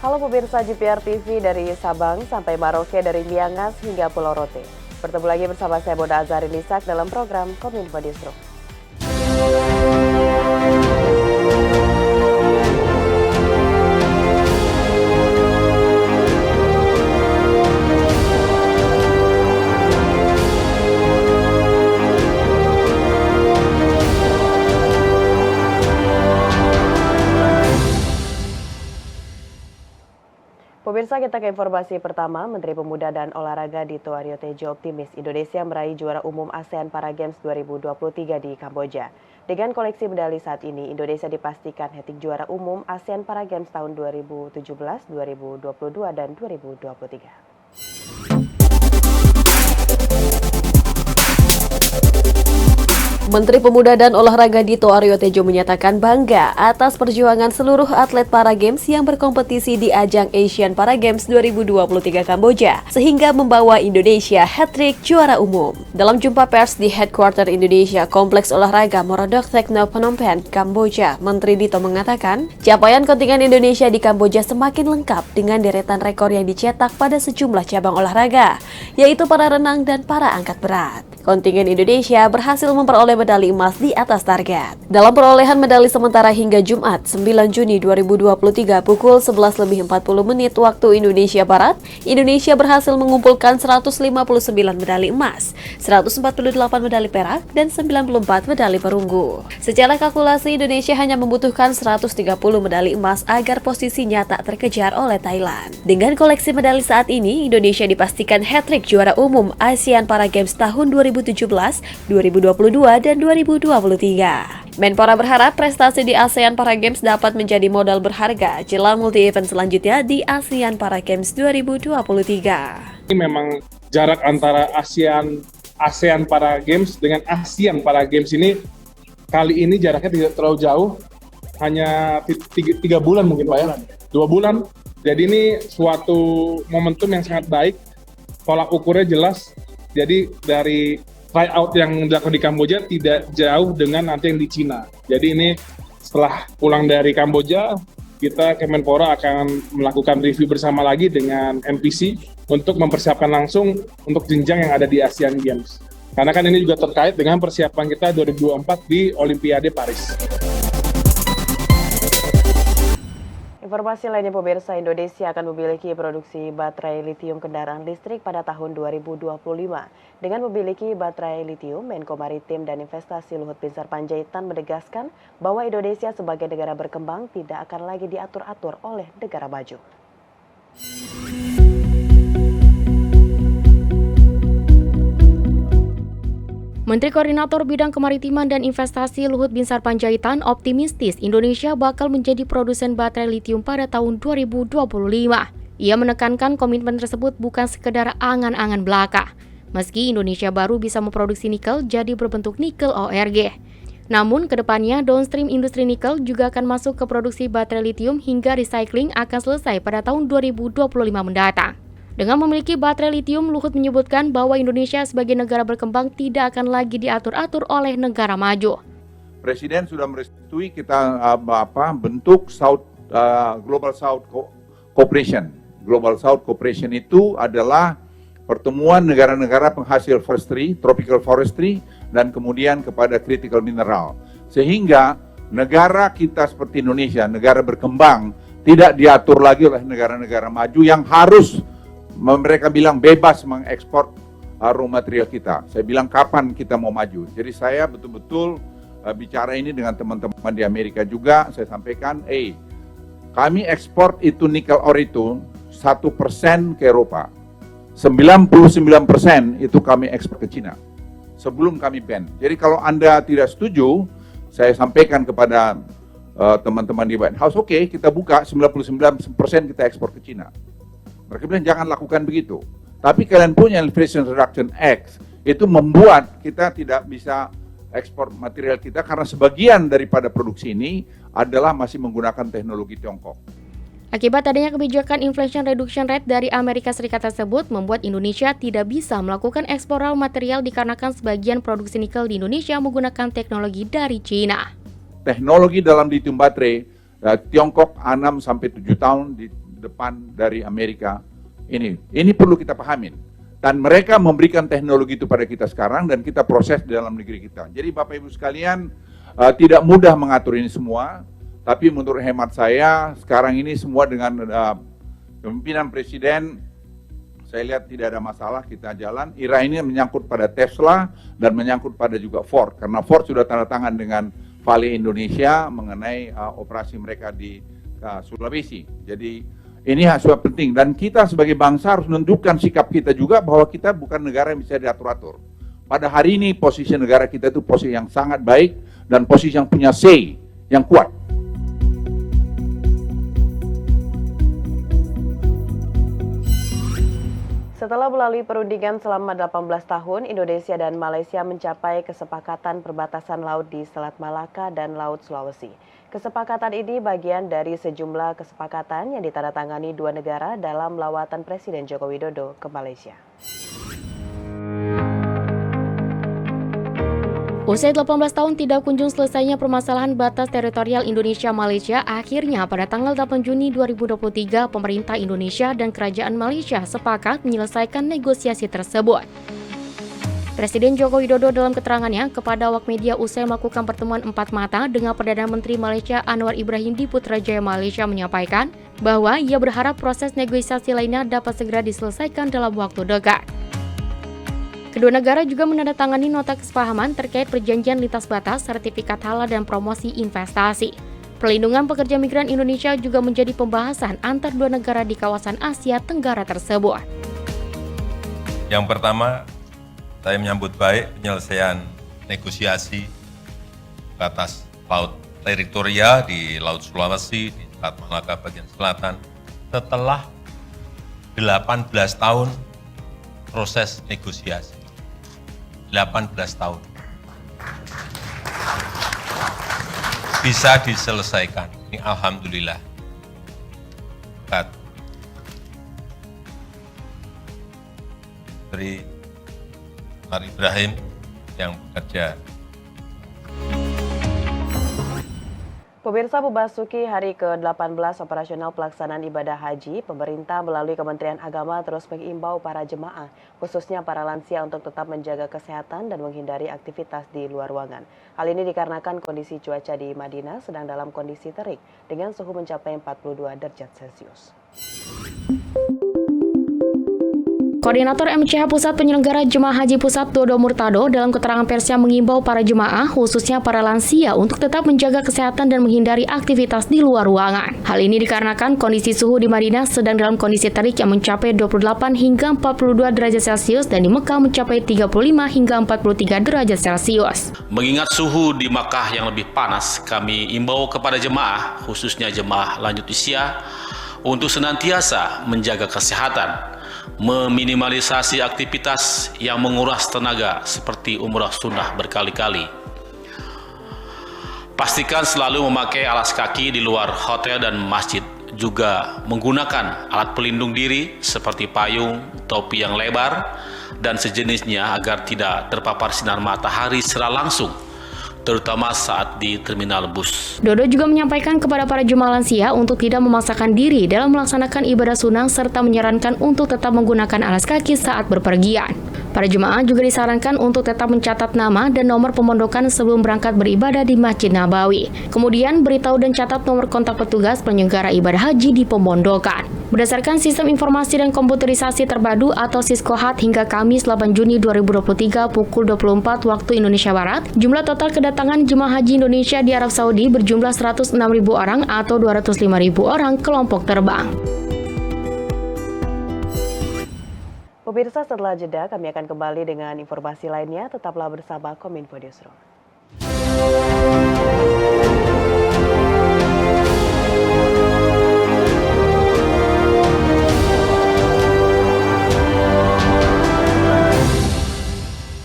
Halo pemirsa GPR TV dari Sabang sampai Maroke, dari Miangas hingga Pulau Rote. Bertemu lagi bersama saya Boda Azari Nisak dalam program Kominfo Distro. Pemirsa, kita ke informasi pertama. Menteri Pemuda dan Olahraga Dito Aryo Tejo optimis Indonesia meraih juara umum ASEAN Para Games 2023 di Kamboja. Dengan koleksi medali saat ini, Indonesia dipastikan hat-trick juara umum ASEAN Para Games tahun 2017, 2022, dan 2023. Menteri Pemuda dan Olahraga Dito Aryo Tejo menyatakan bangga atas perjuangan seluruh atlet Para Games yang berkompetisi di ajang Asian Para Games 2023 Kamboja, sehingga membawa Indonesia hat-trick juara umum. Dalam jumpa pers di Headquarter Indonesia Kompleks Olahraga Morodok Tekno Phnom Penh, Kamboja, Menteri Dito mengatakan, capaian kontingen Indonesia di Kamboja semakin lengkap dengan deretan rekor yang dicetak pada sejumlah cabang olahraga, yaitu para renang dan para angkat berat. Kontingen Indonesia berhasil memperoleh medali emas di atas target. Dalam perolehan medali sementara hingga Jumat 9 Juni 2023 pukul 11.40 waktu Indonesia Barat, Indonesia berhasil mengumpulkan 159 medali emas, 148 medali perak, dan 94 medali perunggu. Secara kalkulasi, Indonesia hanya membutuhkan 130 medali emas agar posisinya tak terkejar oleh Thailand. Dengan koleksi medali saat ini, Indonesia dipastikan hat-trick juara umum ASEAN Para Games tahun 2017, 2022, dan 2023. Menpora berharap prestasi di ASEAN Para Games dapat menjadi modal berharga jelang multi-event selanjutnya di ASEAN Para Games 2023. Ini memang jarak antara ASEAN Para Games dengan ASEAN Para Games ini kali ini jaraknya tidak terlalu jauh, hanya 3 bulan mungkin Pak ya, 2 bulan. Jadi ini suatu momentum yang sangat baik, tolak ukurnya jelas. Jadi dari tryout yang dilakukan di Kamboja tidak jauh dengan nanti yang di Cina. Jadi ini setelah pulang dari Kamboja, kita Kemenpora akan melakukan review bersama lagi dengan NPC untuk mempersiapkan langsung untuk jenjang yang ada di Asian Games. Karena kan ini juga terkait dengan persiapan kita 2024 di Olimpiade Paris. Informasi lainnya pemirsa, Indonesia akan memiliki produksi baterai litium kendaraan listrik pada tahun 2025. Dengan memiliki baterai litium, Menko Maritim dan Investasi Luhut Binsar Panjaitan menegaskan bahwa Indonesia sebagai negara berkembang tidak akan lagi diatur-atur oleh negara maju. Menteri Koordinator Bidang Kemaritiman dan Investasi Luhut Binsar Panjaitan optimistis Indonesia bakal menjadi produsen baterai litium pada tahun 2025. Ia menekankan komitmen tersebut bukan sekedar angan-angan belaka. Meski Indonesia baru bisa memproduksi nikel jadi berbentuk nikel ORG. Namun kedepannya downstream industri nikel juga akan masuk ke produksi baterai litium hingga recycling akan selesai pada tahun 2025 mendatang. Dengan memiliki baterai litium, Luhut menyebutkan bahwa Indonesia sebagai negara berkembang tidak akan lagi diatur-atur oleh negara maju. Presiden sudah merestui kita bentuk Global South Cooperation. Global South Cooperation itu adalah pertemuan negara-negara penghasil forestry, tropical forestry, dan kemudian kepada critical mineral. Sehingga negara kita seperti Indonesia, negara berkembang, tidak diatur lagi oleh negara-negara maju yang harus mereka bilang bebas mengekspor raw material kita. Saya bilang kapan kita mau maju. Jadi saya betul-betul bicara ini dengan teman-teman di Amerika juga. Saya sampaikan, kami ekspor itu nikel ore itu 1% ke Eropa. 99% itu kami ekspor ke Cina sebelum kami ban. Jadi kalau Anda tidak setuju, saya sampaikan kepada teman-teman di White House, oke, kita buka 99% kita ekspor ke Cina. Mereka bilang jangan lakukan begitu. Tapi kalian punya Inflation Reduction Act, itu membuat kita tidak bisa ekspor material kita karena sebagian daripada produksi ini adalah masih menggunakan teknologi Tiongkok. Akibat adanya kebijakan Inflation Reduction Rate dari Amerika Serikat tersebut membuat Indonesia tidak bisa melakukan ekspor raw material dikarenakan sebagian produksi nikel di Indonesia menggunakan teknologi dari Cina. Teknologi dalam lithium baterai, Tiongkok 6-7 tahun depan dari Amerika ini. Ini perlu kita pahamin. Dan mereka memberikan teknologi itu pada kita sekarang dan kita proses di dalam negeri kita. Jadi Bapak Ibu sekalian, tidak mudah mengatur ini semua, tapi menurut hemat saya sekarang ini semua dengan kepemimpinan Presiden, saya lihat tidak ada masalah, kita jalan. IRA ini menyangkut pada Tesla dan menyangkut pada juga Ford, karena Ford sudah tanda tangan dengan Vale Indonesia mengenai operasi mereka di Sulawesi. Jadi ini sudah penting dan kita sebagai bangsa harus menunjukkan sikap kita juga bahwa kita bukan negara yang bisa diatur-atur. Pada hari ini posisi negara kita itu posisi yang sangat baik dan posisi yang punya say yang kuat. Setelah melalui perundingan selama 18 tahun, Indonesia dan Malaysia mencapai kesepakatan perbatasan laut di Selat Malaka dan Laut Sulawesi. Kesepakatan ini bagian dari sejumlah kesepakatan yang ditandatangani dua negara dalam lawatan Presiden Joko Widodo ke Malaysia. Usai 18 tahun tidak kunjung selesainya permasalahan batas teritorial Indonesia-Malaysia, akhirnya pada tanggal 8 Juni 2023, pemerintah Indonesia dan kerajaan Malaysia sepakat menyelesaikan negosiasi tersebut. Presiden Joko Widodo dalam keterangannya kepada awak media usai melakukan pertemuan empat mata dengan Perdana Menteri Malaysia Anwar Ibrahim di Putrajaya, Malaysia menyampaikan bahwa ia berharap proses negosiasi lainnya dapat segera diselesaikan dalam waktu dekat. Kedua negara juga menandatangani nota kesepahaman terkait perjanjian lintas batas, sertifikat halal dan promosi investasi. Perlindungan pekerja migran Indonesia juga menjadi pembahasan antar dua negara di kawasan Asia Tenggara tersebut. Yang pertama, saya menyambut baik penyelesaian negosiasi batas laut teritorial di Laut Sulawesi, di Selat Malaka bagian selatan, setelah 18 tahun proses negosiasi. 18 tahun. Bisa diselesaikan. Ini alhamdulillah. Dari Anwar Ibrahim yang bekerja. Pemirsa, memasuki hari ke-18 operasional pelaksanaan ibadah haji, pemerintah melalui Kementerian Agama terus mengimbau para jemaah, khususnya para lansia untuk tetap menjaga kesehatan dan menghindari aktivitas di luar ruangan. Hal ini dikarenakan kondisi cuaca di Madinah sedang dalam kondisi terik dengan suhu mencapai 42 derajat Celcius. Koordinator MCH Pusat Penyelenggara Jemaah Haji Pusat Dodo Murtado dalam keterangan persnya mengimbau para jemaah, khususnya para lansia, untuk tetap menjaga kesehatan dan menghindari aktivitas di luar ruangan. Hal ini dikarenakan kondisi suhu di Madinah sedang dalam kondisi terik yang mencapai 28 hingga 42 derajat Celcius dan di Mekah mencapai 35 hingga 43 derajat Celcius. Mengingat suhu di Makkah yang lebih panas, kami imbau kepada jemaah, khususnya jemaah lanjut usia, untuk senantiasa menjaga kesehatan, meminimalisasi aktivitas yang menguras tenaga seperti umrah sunnah berkali-kali. Pastikan selalu memakai alas kaki di luar hotel dan masjid, juga menggunakan alat pelindung diri seperti payung, topi yang lebar, dan sejenisnya agar tidak terpapar sinar matahari secara langsung, terutama saat di terminal bus. Dodo juga menyampaikan kepada para jemaah lansia untuk tidak memaksakan diri dalam melaksanakan ibadah sunnah serta menyarankan untuk tetap menggunakan alas kaki saat berpergian. Para jemaah juga disarankan untuk tetap mencatat nama dan nomor pemondokan sebelum berangkat beribadah di Masjid Nabawi. Kemudian beritahu dan catat nomor kontak petugas penyelenggara ibadah haji di pemondokan. Berdasarkan sistem informasi dan komputerisasi terpadu atau SISKOHAT hingga Kamis 8 Juni 2023 pukul 24 waktu Indonesia Barat, jumlah total kedatangan jemaah haji Indonesia di Arab Saudi berjumlah 106.000 orang atau 205.000 orang kelompok terbang. Pemirsa, setelah jeda kami akan kembali dengan informasi lainnya. Tetaplah bersama Kominfo Newsroom.